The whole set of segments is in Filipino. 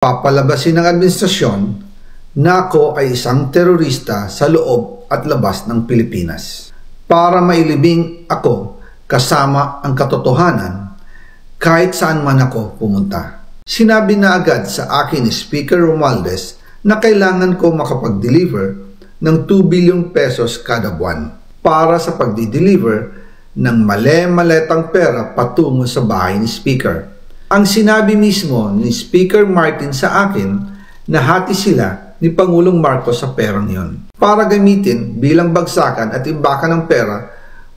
Papalabasin ng administrasyon na ako ay isang terorista sa loob at labas ng Pilipinas para mailibing ako kasama ang katotohanan kahit saan man ako pumunta. Sinabi na agad sa akin ni Speaker Romualdez na kailangan ko makapag-deliver ng 2 billion pesos kada buwan para sa pagdi-deliver ng male-maletang pera patungo sa bahay ni Speaker. Ang sinabi mismo ni Speaker Martin sa akin na hati sila ni Pangulong Marcos sa perang yon para gamitin bilang bagsakan at imbakan ng pera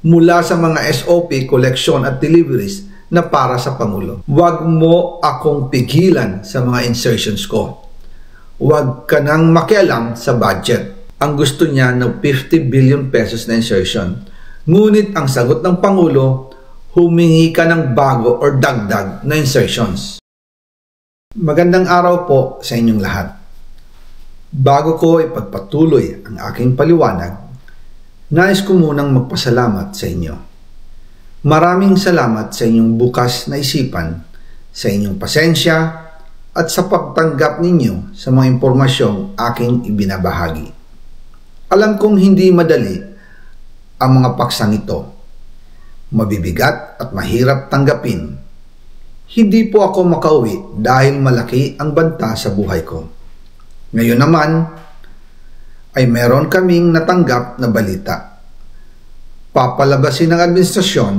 mula sa mga SOP, koleksyon at deliveries na para sa Pangulo. Huwag mo akong pigilan sa mga insertions ko. Huwag ka nang makialam sa budget. Ang gusto niya ng 50 billion pesos na insertion. Ngunit ang sagot ng Pangulo, humingi ka ng bago or dagdag na insertions. Magandang araw po sa inyong lahat. Bago ko ipagpatuloy ang aking paliwanag, nais ko munang magpasalamat sa inyo. Maraming salamat sa inyong bukas na isipan, sa inyong pasensya, at sa pagtanggap ninyo sa mga impormasyong aking ibinabahagi. Alam kong hindi madali ang mga paksang ito. Mabibigat at mahirap tanggapin. Hindi po ako makauwi dahil malaki ang banta sa buhay ko. Ngayon naman ay meron kaming natanggap na balita. Papalabasin ng administrasyon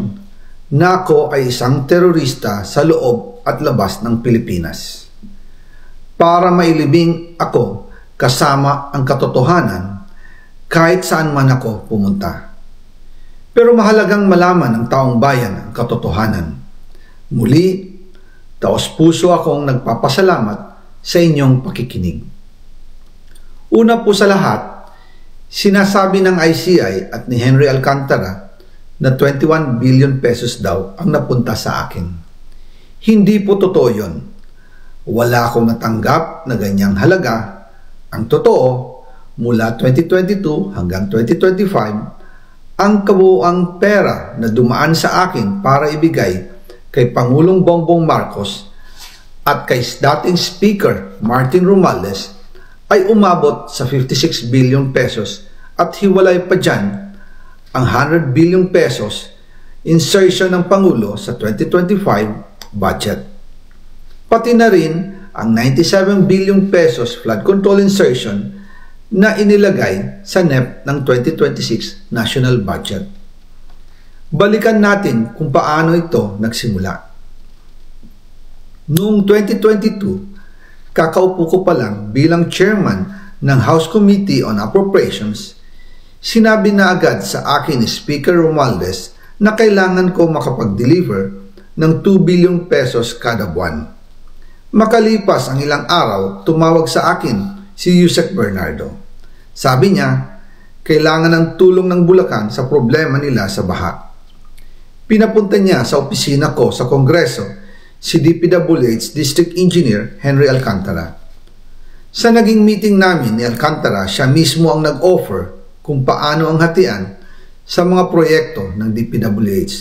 na ako ay isang terorista sa loob at labas ng Pilipinas para mailibing ako kasama ang katotohanan kahit saan man ako pumunta. Pero mahalagang malaman ng taong bayan ang katotohanan. Muli, taos-puso akong nagpapasalamat sa inyong pakikinig. Una po sa lahat, sinasabi ng ICI at ni Henry Alcantara na 21 billion pesos daw ang napunta sa akin. Hindi po totoo yun. Wala akong natanggap na ganyang halaga. Ang totoo, mula 2022 hanggang 2025, ang kabuuang pera na dumaan sa akin para ibigay kay Pangulong Bongbong Marcos at kay dating Speaker Martin Romualdez ay umabot sa 56 billion pesos at hiwalay pa dyan ang 100 billion pesos insertion ng Pangulo sa 2025 budget. Pati na rin ang 97 billion pesos flood control insertion na inilagay sa NEP ng 2026 National Budget. Balikan natin kung paano ito nagsimula. Noong 2022, kakaupo ko pa lang bilang chairman ng House Committee on Appropriations, sinabi na agad sa akin ni Speaker Romualdez na kailangan ko makapag-deliver ng 2 billion pesos kada buwan. Makalipas ang ilang araw, tumawag sa akin si Yusek Bernardo. Sabi niya, kailangan ng tulong ng Bulacan sa problema nila sa baha. Pinapunta niya sa opisina ko sa Kongreso si DPWH District Engineer Henry Alcantara. Sa naging meeting namin ni Alcantara, siya mismo ang nag-offer kung paano ang hatian sa mga proyekto ng DPWH.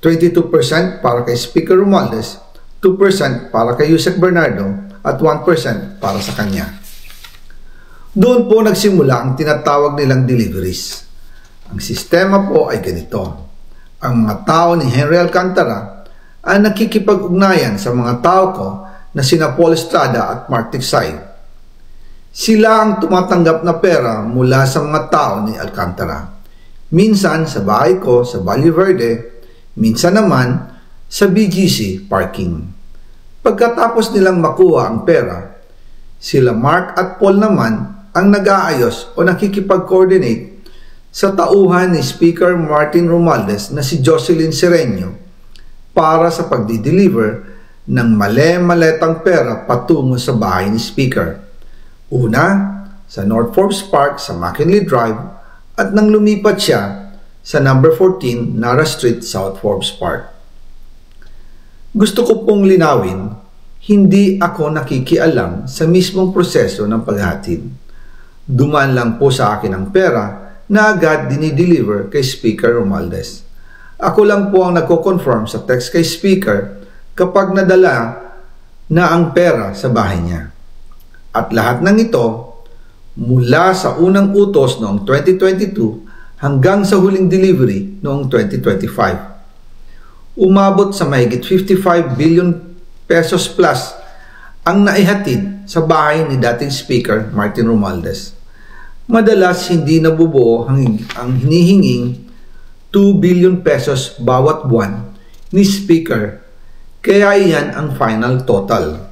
22% para kay Speaker Romualdez, 2% para kay Yusek Bernardo at 1% para sa kanya. Doon po nagsimula ang tinatawag nilang deliveries. Ang sistema po ay ganito. Ang mga tao ni Henry Alcantara ay nakikipag-ugnayan sa mga tao ko na sina Paul Estrada at Mark Tiksay. Sila ang tumatanggap na pera mula sa mga tao ni Alcantara. Minsan sa bahay ko sa Valle Verde, minsan naman sa BGC parking. Pagkatapos nilang makuha ang pera, sila Mark at Paul naman ang nag-aayos o nakikipag-coordinate sa tauhan ni Speaker Martin Romualdez na si Jocelyn Sereno para sa pagdi-deliver ng male-maletang pera patungo sa bahay ni Speaker. Una, sa North Forbes Park sa McKinley Drive at nang lumipat siya sa number 14 Nara Street, South Forbes Park. Gusto ko pong linawin, hindi ako nakikialam sa mismong proseso ng paghatid. Dumaan lang po sa akin ang pera na agad dinideliver kay Speaker Romualdez. Ako lang po ang nagko-confirm sa text kay Speaker kapag nadala na ang pera sa bahay niya. At lahat ng ito mula sa unang utos noong 2022 hanggang sa huling delivery noong 2025. Umabot sa mahigit 55 billion pesos plus ang naihatid sa bahay ni dating Speaker Martin Romualdez. Madalas hindi nabubuo ang hinihinging 2 billion pesos bawat buwan ni Speaker, kaya iyan ang final total.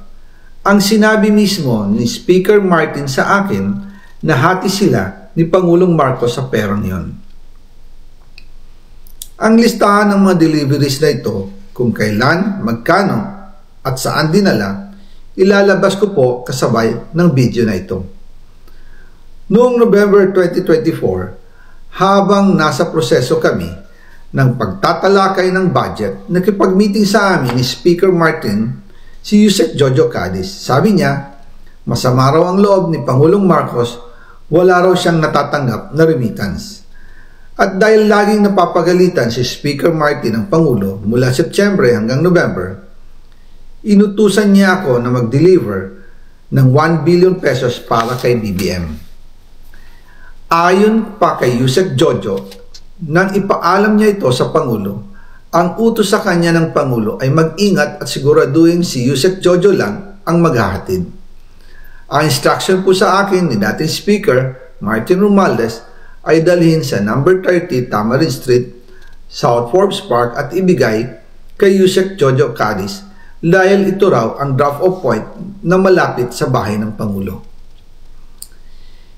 Ang sinabi mismo ni Speaker Martin sa akin na hati sila ni Pangulong Marcos sa perang yon. Ang listahan ng mga deliveries na ito, kung kailan, magkano at saan dinala, ilalabas ko po kasabay ng video na ito. Noong November 2024, habang nasa proseso kami ng pagtatalakay ng budget, nakipag-meeting sa amin ni Speaker Martin si Yusek Jojo Cadiz. Sabi niya, masama raw ang loob ni Pangulong Marcos, wala raw siyang natatanggap na remittance. At dahil laging napapagalitan si Speaker Martin ng Pangulo mula Setyembre hanggang November, inutusan niya ako na mag-deliver ng 1 billion pesos para kay BBM. Ayon pa kay Yusek Jojo, nang ipaalam niya ito sa Pangulo, ang utos sa kanya ng Pangulo ay mag-ingat at siguraduhin si Yusek Jojo lang ang maghahatid. Ang instruction po sa akin ni dating Speaker Martin Romualdez ay dalhin sa number 30 Tamarind Street, South Forbes Park at ibigay kay Yusek Jojo Cadiz dahil ito raw ang drop-off point na malapit sa bahay ng Pangulo.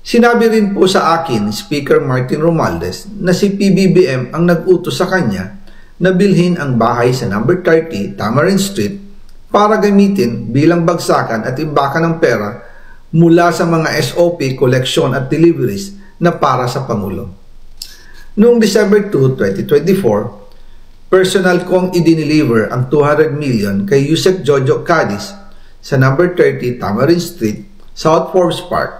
Sinabi rin po sa akin ni Speaker Martin Romualdez na si PBBM ang nag-utos sa kanya na bilhin ang bahay sa number 30 Tamarind Street para gamitin bilang bagsakan at imbakan ng pera mula sa mga SOP, koleksyon at deliveries na para sa Pangulo. Noong December 2, 2024, personal kong i-deliver ang 200 million kay Yusek Jojo Cadiz sa number 30 Tamarind Street, South Forbes Park.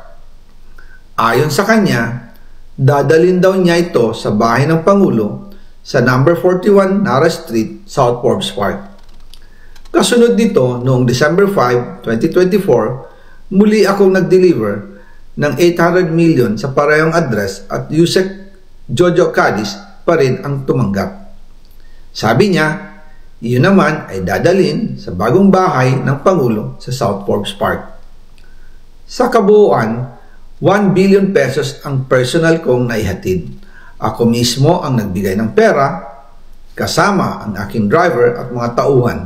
Ayon sa kanya, dadalhin daw niya ito sa bahay ng Pangulo sa number 41 Nara Street, South Forbes Park. Kasunod nito, noong December 5, 2024, muli akong nag-deliver ng 800 million sa parehong address at Yusek Jojo Cadiz pa rin ang tumanggap. Sabi niya, iyon naman ay dadalhin sa bagong bahay ng Pangulo sa South Forbes Park. Sa kabuuan, 1 billion pesos ang personal kong naihatid. Ako mismo ang nagbigay ng pera, kasama ang aking driver at mga tauhan.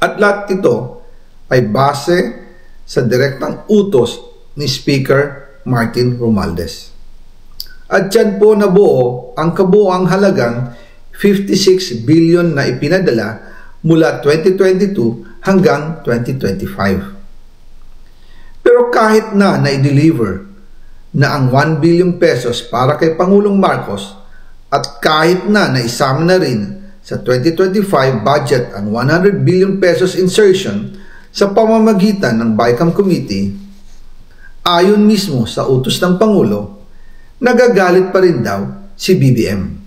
At lahat ito ay base sa direktang utos ni Speaker Martin Romualdez. At dyan po nabuo ang kabuuang halagang 56 billion na ipinadala mula 2022 hanggang 2025. Pero kahit na na-deliver na ang 1 billion pesos para kay Pangulong Marcos at kahit na naisama na rin sa 2025 budget ang 100 billion pesos insertion sa pamamagitan ng BICAM Committee, ayon mismo sa utos ng Pangulo, nagagalit pa rin daw si BBM.